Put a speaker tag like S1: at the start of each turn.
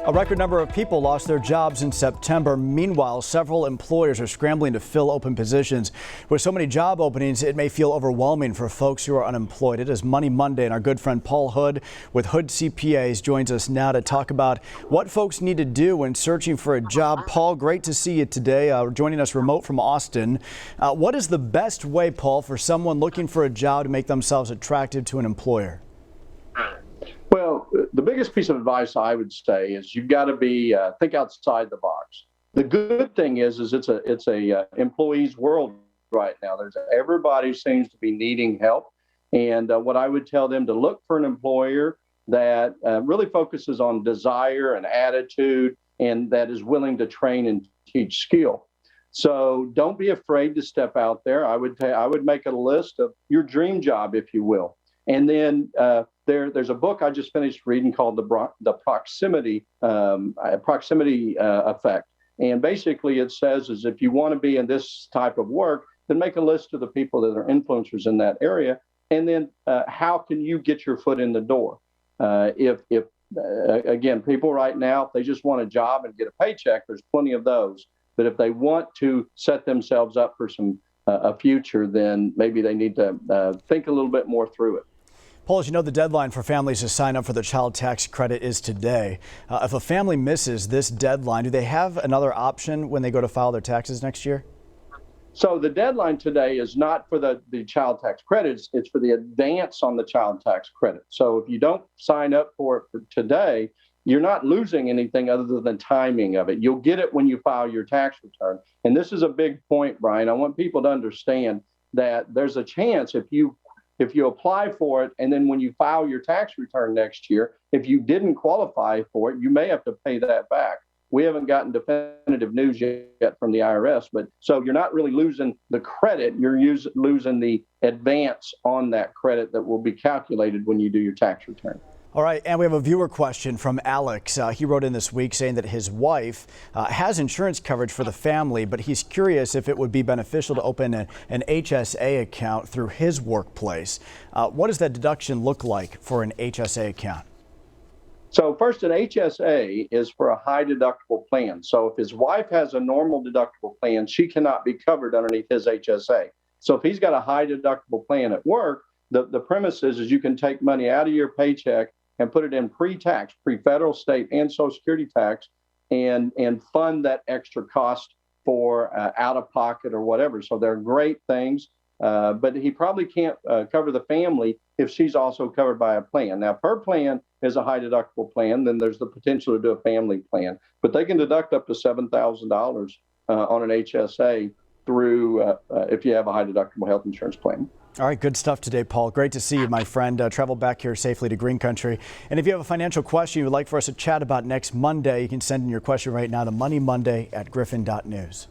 S1: A record number of people lost their jobs in September. Meanwhile, several employers are scrambling to fill open positions. With so many job openings, it may feel overwhelming for folks who are unemployed. It is Money Monday, and our good friend Paul Hood with Hood CPAs joins us now to talk about what folks need to do when searching for a job. Paul, great to see you today, joining us remote from Austin. What is the best way, Paul, for someone looking for a job to make themselves attractive to an employer?
S2: Well, the biggest piece of advice I would say is you've got to be think outside the box. The good thing is it's a employees world right now. Everybody seems to be needing help, and what I would tell them to look for an employer that really focuses on desire and attitude, and that is willing to train and teach skill. So don't be afraid to step out there. I would make a list of your dream job, if you will. And then there's a book I just finished reading called the proximity effect. And basically it says is if you want to be in this type of work, then make a list of the people that are influencers in that area. And then how can you get your foot in the door? Again, people right now, if they just want a job and get a paycheck, there's plenty of those. But if they want to set themselves up for a future, then maybe they need to think a little bit more through it.
S1: Paul, as you know, the deadline for families to sign up for the child tax credit is today. If a family misses this deadline, do they have another option when they go to file their taxes next year?
S2: So the deadline today is not for the child tax credits, it's for the advance on the child tax credit. So if you don't sign up for it for today, you're not losing anything other than timing of it. You'll get it when you file your tax return. And this is a big point, Brian. I want people to understand that there's a chance if you apply for it and then when you file your tax return next year, if you didn't qualify for it, you may have to pay that back. We haven't gotten definitive news yet from the IRS, but so you're not really losing the credit, you're losing the advance on that credit that will be calculated when you do your tax return.
S1: All right, and we have a viewer question from Alex. He wrote in this week saying that his wife has insurance coverage for the family, but he's curious if it would be beneficial to open an HSA account through his workplace. What does that deduction look like for an HSA account?
S2: So first, an HSA is for a high deductible plan. So if his wife has a normal deductible plan, she cannot be covered underneath his HSA. So if he's got a high deductible plan at work, the premise is you can take money out of your paycheck and put it in pre-tax, pre-federal, state, and Social Security tax, and fund that extra cost for out-of-pocket or whatever. So they're great things, but he probably can't cover the family if she's also covered by a plan. Now, if her plan is a high-deductible plan, then there's the potential to do a family plan. But they can deduct up to $7,000 on an HSA through if you have a high-deductible health insurance plan.
S1: All right, good stuff today, Paul. Great to see you, my friend. Travel back here safely to Green Country. And if you have a financial question you would like for us to chat about next Monday, you can send in your question right now to moneymonday@griffin.news.